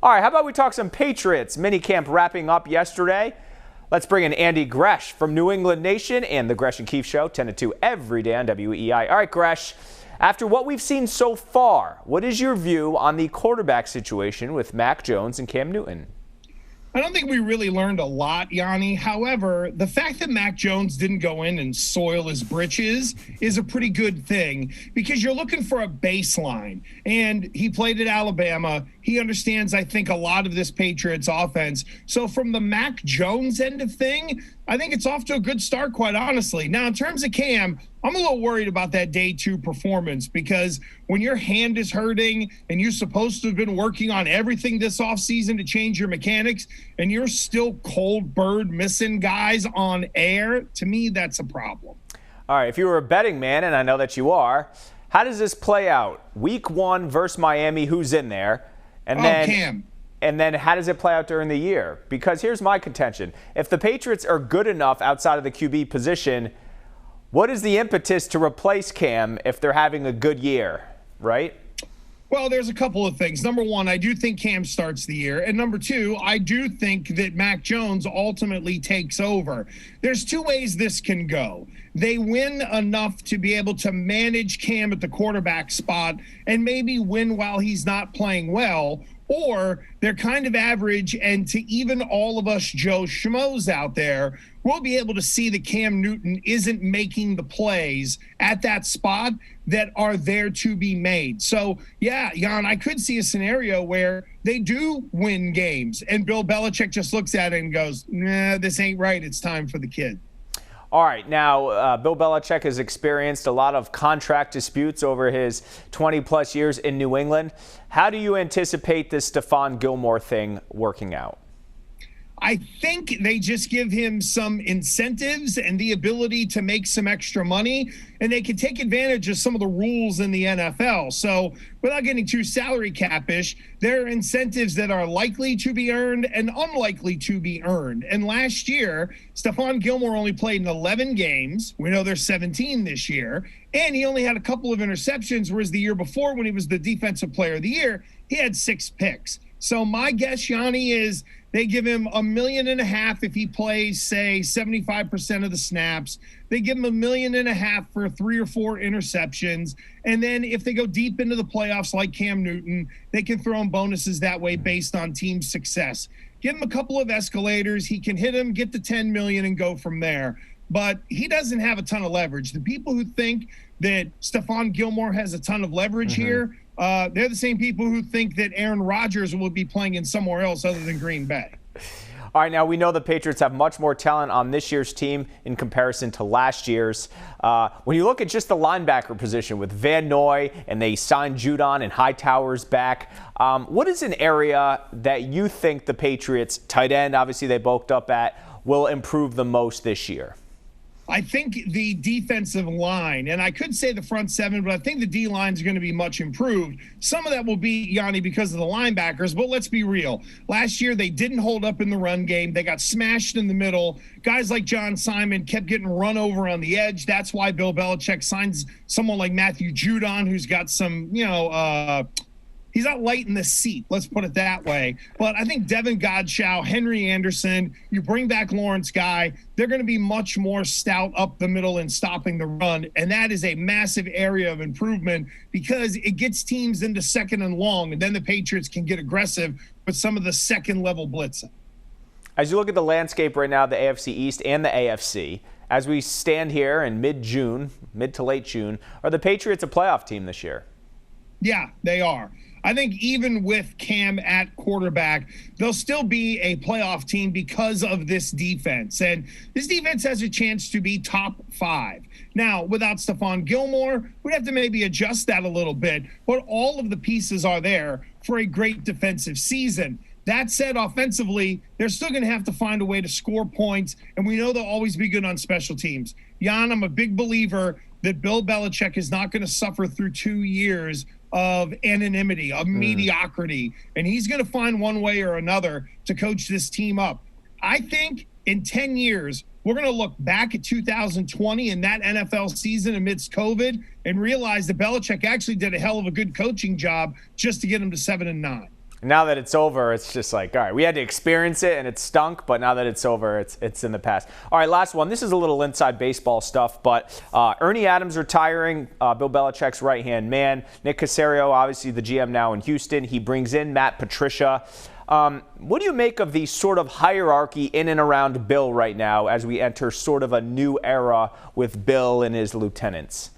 All right, how about we talk some Patriots? Minicamp wrapping up yesterday. Let's bring in Andy Gresh from New England Nation and the Gresh and Keefe Show, 10 to 2 every day on WEEI. All right, Gresh, after what we've seen so far, what is your view on the quarterback situation with Mac Jones and Cam Newton? I don't think we really learned a lot, Yianni. However, the fact that Mac Jones didn't go in and soil his britches is a pretty good thing because you're looking for a baseline. And he played at Alabama. He understands, I think, a lot of this Patriots offense. So from the Mac Jones end of thing, I think it's off to a good start, quite honestly. Now, in terms of Cam, I'm a little worried about that day two performance because when your hand is hurting and you're supposed to have been working on everything this offseason to change your mechanics and you're still cold bird missing guys on air, to me, that's a problem. All right, if you were a betting man, and I know that you are, how does this play out? Week 1 versus Miami, who's in there? And then Cam. And then how does it play out during the year? Because here's my contention. If the Patriots are good enough outside of the QB position, what is the impetus to replace Cam if they're having a good year, right? Well, there's a couple of things. Number one, I do think Cam starts the year. And number two, I do think that Mac Jones ultimately takes over. There's two ways this can go. They win enough to be able to manage Cam at the quarterback spot and maybe win while he's not playing well, or they're kind of average, and to even all of us Joe Schmoes out there, we'll be able to see that Cam Newton isn't making the plays at that spot that are there to be made. So, yeah, Jan, I could see a scenario where they do win games, and Bill Belichick just looks at it and goes, nah, this ain't right. It's time for the kid. All right, now Bill Belichick has experienced a lot of contract disputes over his 20-plus years in New England. How do you anticipate this Stephon Gilmore thing working out? I think they just give him some incentives and the ability to make some extra money, and they can take advantage of some of the rules in the NFL. So without getting too salary cap-ish, there are incentives that are likely to be earned and unlikely to be earned. And last year, Stephon Gilmore only played in 11 games. We know there's 17 this year. And he only had a couple of interceptions, whereas the year before, when he was the Defensive Player of the Year, he had 6 picks. So my guess, Yianni, is they give him $1.5 million if he plays, say, 75% of the snaps. They give him $1.5 million for 3 or 4 interceptions. And then if they go deep into the playoffs like Cam Newton, they can throw him bonuses that way based on team success. Give him a couple of escalators. He can hit him, get to $10 million, and go from there. But he doesn't have a ton of leverage. The people who think that Stephon Gilmore has a ton of leverage here, they're the same people who think that Aaron Rodgers will be playing in somewhere else other than Green Bay. All right, now we know the Patriots have much more talent on this year's team in comparison to last year's. When you look at just the linebacker position with Van Noy and they signed Judon and Hightower's back, what is an area that you think the Patriots, tight end, obviously they bulked up at, will improve the most this year? I think the defensive line, and I could say the front seven, but I think the D-line is going to be much improved. Some of that will be, Yianni, because of the linebackers, but let's be real. Last year, they didn't hold up in the run game. They got smashed in the middle. Guys like John Simon kept getting run over on the edge. That's why Bill Belichick signs someone like Matthew Judon, who's got some, he's not light in the seat, let's put it that way. But I think Devin Godchow, Henry Anderson, you bring back Lawrence Guy, they're going to be much more stout up the middle and stopping the run. And that is a massive area of improvement because it gets teams into second and long, and then the Patriots can get aggressive with some of the second-level blitzing. As you look at the landscape right now, the AFC East and the AFC, as we stand here in mid-June, mid to late June, are the Patriots a playoff team this year? Yeah, they are. I think even with Cam at quarterback, they'll still be a playoff team because of this defense. And this defense has a chance to be top 5. Now, without Stephon Gilmore, we'd have to maybe adjust that a little bit. But all of the pieces are there for a great defensive season. That said, offensively, they're still going to have to find a way to score points. And we know they'll always be good on special teams. Jan, I'm a big believer that Bill Belichick is not going to suffer through 2 years of anonymity, of mediocrity. And he's going to find one way or another to coach this team up. I think in 10 years, we're going to look back at 2020 and that NFL season amidst COVID and realize that Belichick actually did a hell of a good coaching job just to get him to 7-9. Now that it's over, it's just like, all right, we had to experience it and it stunk, but now that it's over, it's in the past. All right, last one. This is a little inside baseball stuff, but Ernie Adams retiring, Bill Belichick's right-hand man. Nick Caserio, obviously the GM now in Houston. He brings in Matt Patricia. What do you make of the sort of hierarchy in and around Bill right now as we enter sort of a new era with Bill and his lieutenants?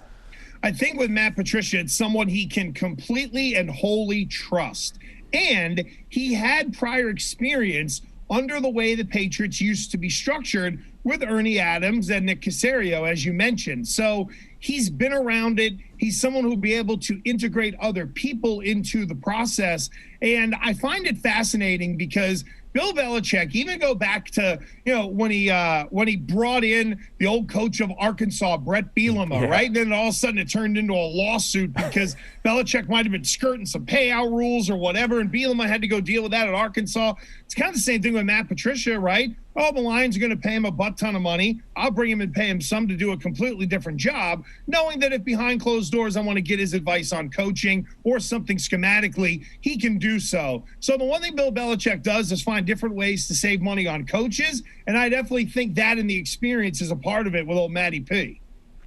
I think with Matt Patricia, it's someone he can completely and wholly trust. And he had prior experience under the way the Patriots used to be structured with Ernie Adams and Nick Caserio, as you mentioned. So he's been around it. He's someone who'll be able to integrate other people into the process. And I find it fascinating because Bill Belichick, even go back to, when he brought in the old coach of Arkansas, Brett Bielema, right? And then all of a sudden it turned into a lawsuit because Belichick might have been skirting some payout rules or whatever, and Bielema had to go deal with that at Arkansas. It's kind of the same thing with Matt Patricia, right? Oh, the Lions are going to pay him a butt ton of money. I'll bring him and pay him some to do a completely different job, knowing that if behind closed doors I want to get his advice on coaching or something schematically, he can do so. So the one thing Bill Belichick does is find different ways to save money on coaches, and I definitely think that in the experience is a part of it with old Matty P.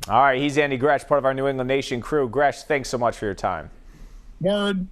All right, he's Yianni Gresh, part of our New England Nation crew. Gresh, thanks so much for your time. Word.